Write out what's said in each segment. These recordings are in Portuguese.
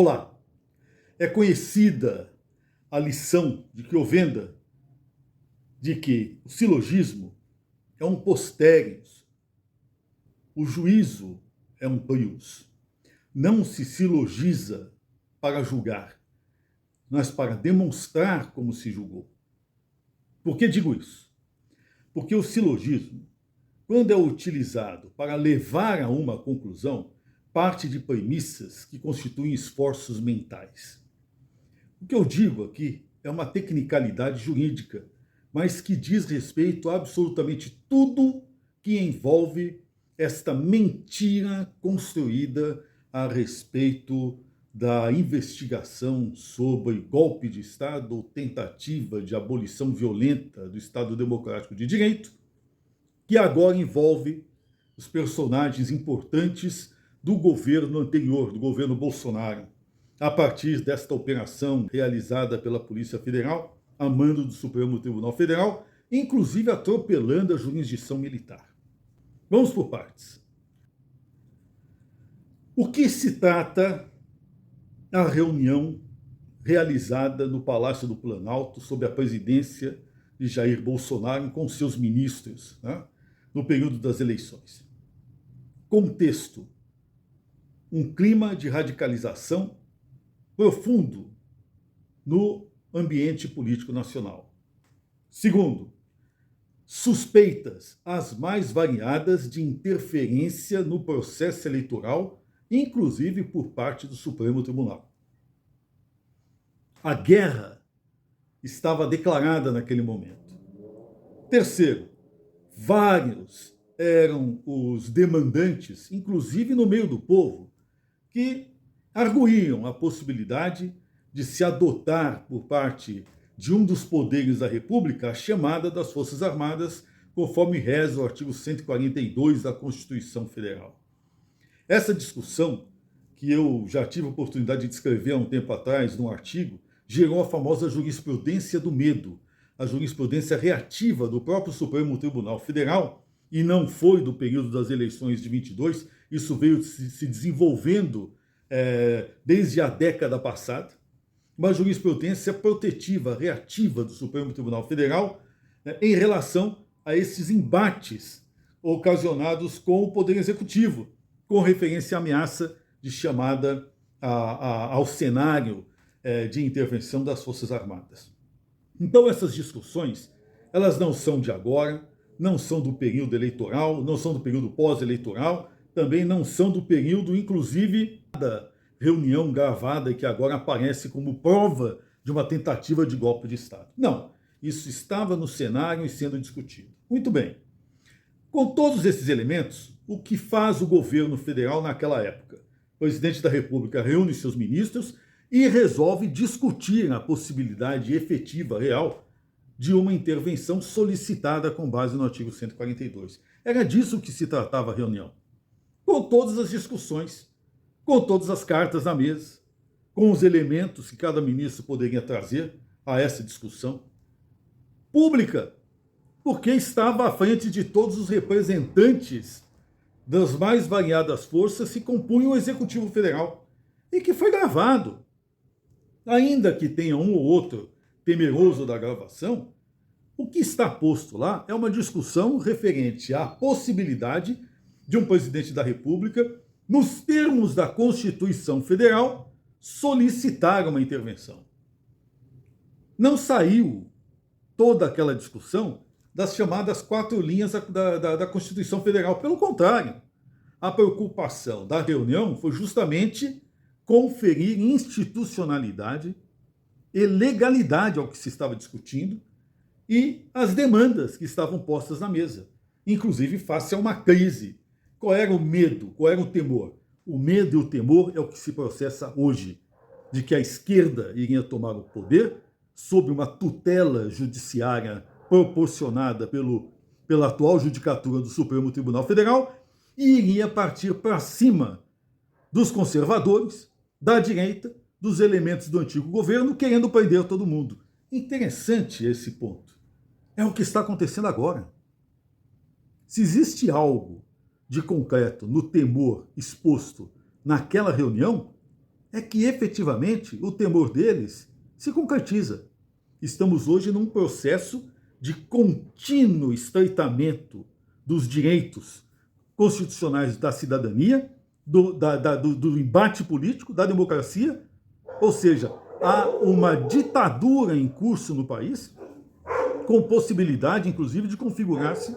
Olá, é conhecida a lição de Crovenda de que o silogismo é um posterius, o juízo é um prius. Não se silogiza para julgar, mas para demonstrar como se julgou. Por que digo isso? Porque o silogismo, quando é utilizado para levar a uma conclusão, parte de premissas que constituem esforços mentais. O que eu digo aqui é uma tecnicalidade jurídica, mas que diz respeito a absolutamente tudo que envolve esta mentira construída a respeito da investigação sobre golpe de Estado ou tentativa de abolição violenta do Estado Democrático de Direito, que agora envolve os personagens importantes do governo anterior, do governo Bolsonaro, a partir desta operação realizada pela Polícia Federal, a mando do Supremo Tribunal Federal, inclusive atropelando a jurisdição militar. Vamos por partes. O que se trata a reunião realizada no Palácio do Planalto sob a presidência de Jair Bolsonaro com seus ministros, no período das eleições? Contexto: um clima de radicalização profundo no ambiente político nacional. Segundo, suspeitas as mais variadas de interferência no processo eleitoral, inclusive por parte do Supremo Tribunal. A guerra estava declarada naquele momento. Terceiro, vários eram os demandantes, inclusive no meio do povo, que arguíam a possibilidade de se adotar por parte de um dos poderes da República a chamada das Forças Armadas, conforme reza o artigo 142 da Constituição Federal. Essa discussão, que eu já tive a oportunidade de descrever há um tempo atrás num artigo, gerou a famosa jurisprudência do medo, a jurisprudência reativa do próprio Supremo Tribunal Federal, e não foi do período das eleições de 22, isso veio se desenvolvendo desde a década passada, uma jurisprudência protetiva, reativa do Supremo Tribunal Federal em relação a esses embates ocasionados com o Poder Executivo, com referência à ameaça de chamada ao cenário de intervenção das Forças Armadas. Então essas discussões, elas não são de agora, não são do período eleitoral, não são do período pós-eleitoral, também não são do período, inclusive, da reunião gravada que agora aparece como prova de uma tentativa de golpe de Estado. Não, isso estava no cenário e sendo discutido. Muito bem. Com todos esses elementos, o que faz o governo federal naquela época? O presidente da República reúne seus ministros e resolve discutir a possibilidade efetiva, real, de uma intervenção solicitada com base no artigo 142. Era disso que se tratava a reunião. Com todas as discussões, com todas as cartas na mesa, com os elementos que cada ministro poderia trazer a essa discussão. Pública, porque estava à frente de todos os representantes das mais variadas forças que compunham o Executivo Federal, e que foi gravado. Ainda que tenha um ou outro temeroso da gravação, o que está posto lá é uma discussão referente à possibilidade de um presidente da República, nos termos da Constituição Federal, solicitar uma intervenção. Não saiu toda aquela discussão das chamadas 4 linhas da Constituição Federal. Pelo contrário, a preocupação da reunião foi justamente conferir institucionalidade e legalidade ao que se estava discutindo e as demandas que estavam postas na mesa, inclusive face a uma crise. Qual era o medo? Qual era o temor? O medo e o temor é o que se processa hoje, de que a esquerda iria tomar o poder sob uma tutela judiciária proporcionada pela atual judicatura do Supremo Tribunal Federal e iria partir para cima dos conservadores, da direita, dos elementos do antigo governo, querendo prender todo mundo. Interessante esse ponto. É o que está acontecendo agora. Se existe algo de concreto no temor exposto naquela reunião, é que efetivamente o temor deles se concretiza. Estamos hoje num processo de contínuo estreitamento dos direitos constitucionais da cidadania, do embate político, da democracia, ou seja, há uma ditadura em curso no país, com possibilidade, inclusive, de configurar-se,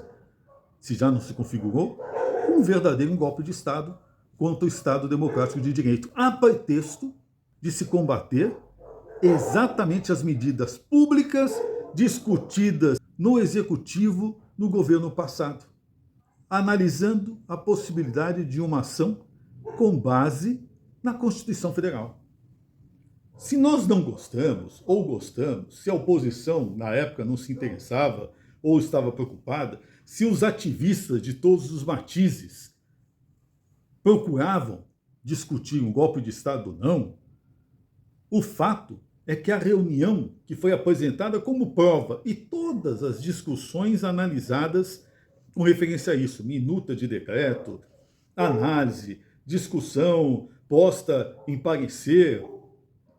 se já não se configurou, um verdadeiro golpe de Estado contra o Estado Democrático de Direito, a pretexto de se combater exatamente as medidas públicas discutidas no Executivo no governo passado, analisando a possibilidade de uma ação com base na Constituição Federal. Se nós não gostamos, ou gostamos, se a oposição na época não se interessava ou estava preocupada, se os ativistas de todos os matizes procuravam discutir um golpe de Estado ou não, o fato é que a reunião que foi apresentada como prova e todas as discussões analisadas com referência a isso, minuta de decreto, análise, discussão posta em parecer,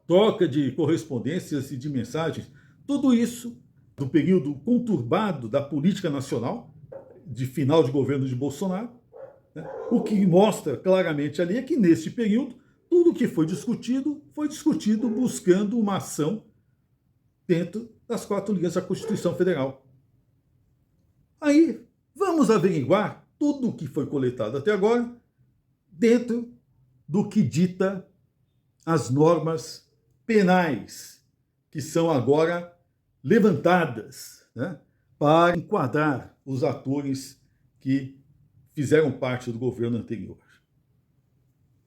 troca de correspondências e de mensagens, tudo isso do período conturbado da política nacional, de final de governo de Bolsonaro, né? O que mostra claramente ali é que neste período tudo que foi discutido buscando uma ação dentro das 4 linhas da Constituição Federal. Aí, vamos averiguar tudo o que foi coletado até agora dentro do que dita as normas penais que são agora levantadas, né, para enquadrar os atores que fizeram parte do governo anterior.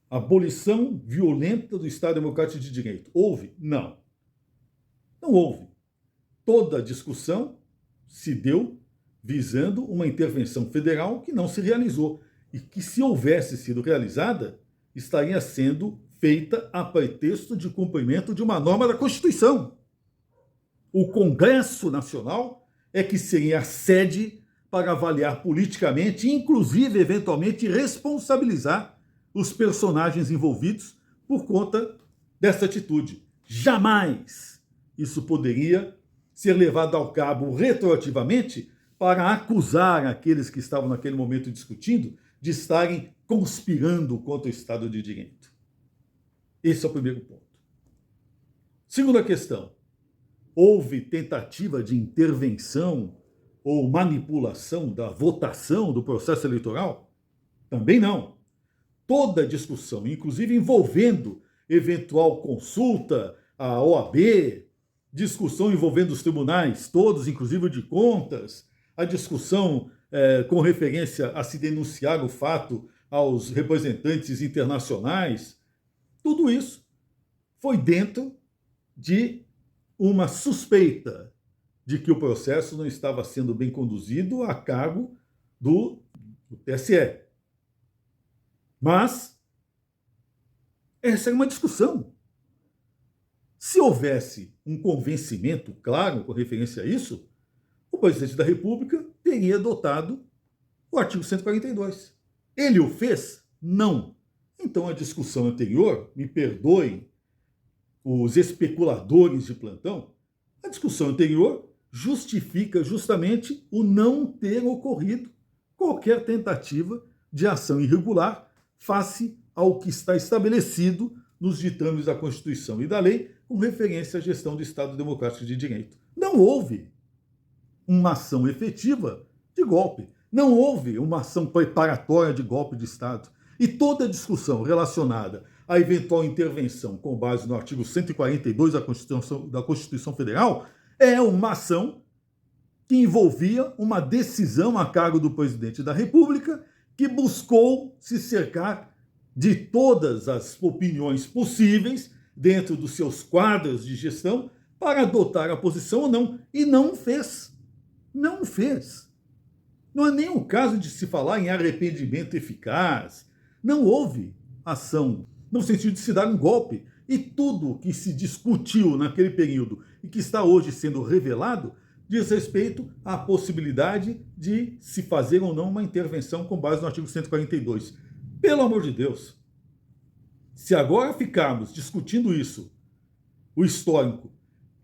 Abolição violenta do Estado Democrático de Direito. Houve? Não. Não houve. Toda a discussão se deu visando uma intervenção federal que não se realizou e que, se houvesse sido realizada, estaria sendo feita a pretexto de cumprimento de uma norma da Constituição. O Congresso Nacional é que seria a sede para avaliar politicamente, inclusive, eventualmente, responsabilizar os personagens envolvidos por conta dessa atitude. Jamais isso poderia ser levado ao cabo retroativamente para acusar aqueles que estavam naquele momento discutindo de estarem conspirando contra o Estado de Direito. Esse é o primeiro ponto. Segunda questão. Houve tentativa de intervenção ou manipulação da votação do processo eleitoral? Também não. Toda a discussão, inclusive envolvendo eventual consulta à OAB, discussão envolvendo os tribunais todos, inclusive de contas, a discussão com referência a se denunciar o fato aos representantes internacionais, tudo isso foi dentro de uma suspeita de que o processo não estava sendo bem conduzido a cargo do TSE. Mas essa é uma discussão. Se houvesse um convencimento claro com referência a isso, o presidente da República teria adotado o artigo 142. Ele o fez? Não. Então a discussão anterior, me perdoem os especuladores de plantão, a discussão anterior justifica justamente o não ter ocorrido qualquer tentativa de ação irregular face ao que está estabelecido nos ditames da Constituição e da lei com referência à gestão do Estado Democrático de Direito. Não houve uma ação efetiva de golpe. Não houve uma ação preparatória de golpe de Estado. E toda a discussão relacionada à eventual intervenção com base no artigo 142 da Constituição Federal é uma ação que envolvia uma decisão a cargo do presidente da República que buscou se cercar de todas as opiniões possíveis dentro dos seus quadros de gestão para adotar a posição ou não. E não fez. Não fez. Não é nem o caso de se falar em arrependimento eficaz. Não houve ação no sentido de se dar um golpe. E tudo que se discutiu naquele período e que está hoje sendo revelado diz respeito à possibilidade de se fazer ou não uma intervenção com base no artigo 142. Pelo amor de Deus. Se agora ficarmos discutindo isso, o histórico,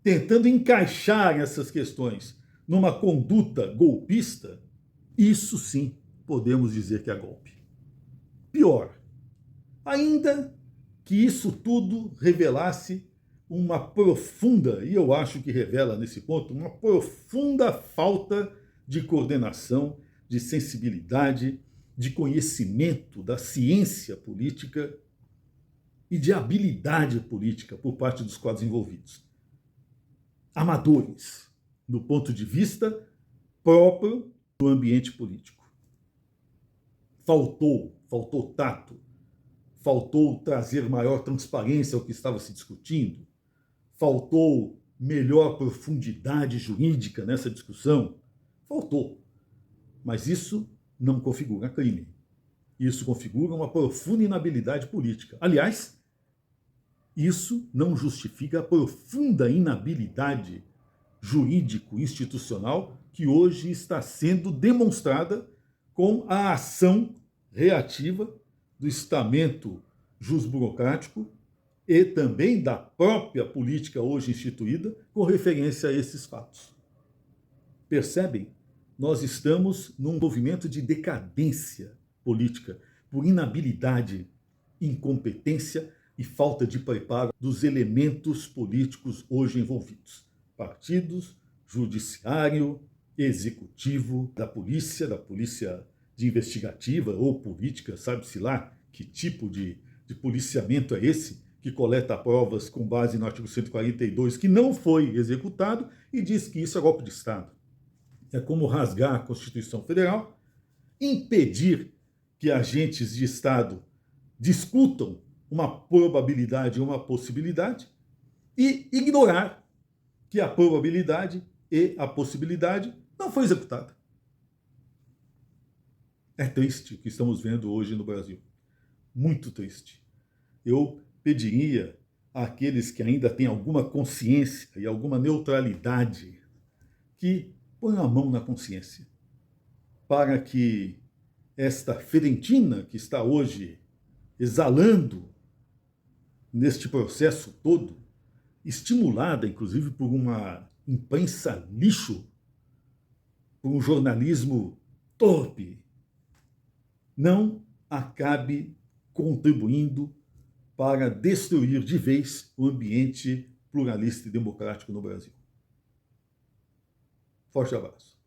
tentando encaixar essas questões numa conduta golpista, isso sim podemos dizer que é golpe. Pior, ainda que isso tudo revelasse uma profunda, e eu acho que revela nesse ponto, uma profunda falta de coordenação, de sensibilidade, de conhecimento da ciência política e de habilidade política por parte dos quadros envolvidos. Amadores, do ponto de vista próprio do ambiente político. Faltou tato, faltou trazer maior transparência ao que estava se discutindo, faltou melhor profundidade jurídica nessa discussão, faltou. Mas isso não configura crime. Isso configura uma profunda inabilidade política. Aliás, isso não justifica a profunda inabilidade jurídico-institucional que hoje está sendo demonstrada com a ação reativa do estamento jusburocrático e também da própria política hoje instituída com referência a esses fatos. Percebem? Nós estamos num movimento de decadência política por inabilidade, incompetência e falta de preparo dos elementos políticos hoje envolvidos. Partidos, judiciário, executivo, da polícia de investigativa ou política, sabe-se lá que tipo de policiamento é esse, que coleta provas com base no artigo 142, que não foi executado, e diz que isso é golpe de Estado. É como rasgar a Constituição Federal, impedir que agentes de Estado discutam uma probabilidade ou uma possibilidade e ignorar que a probabilidade e a possibilidade não foi executada. É triste o que estamos vendo hoje no Brasil. Muito triste. Eu pediria àqueles que ainda têm alguma consciência e alguma neutralidade que ponham a mão na consciência para que esta ferentina que está hoje exalando neste processo todo, estimulada inclusive por uma imprensa lixo, por um jornalismo torpe, não acabe contribuindo para destruir de vez o ambiente pluralista e democrático no Brasil. Forte abraço.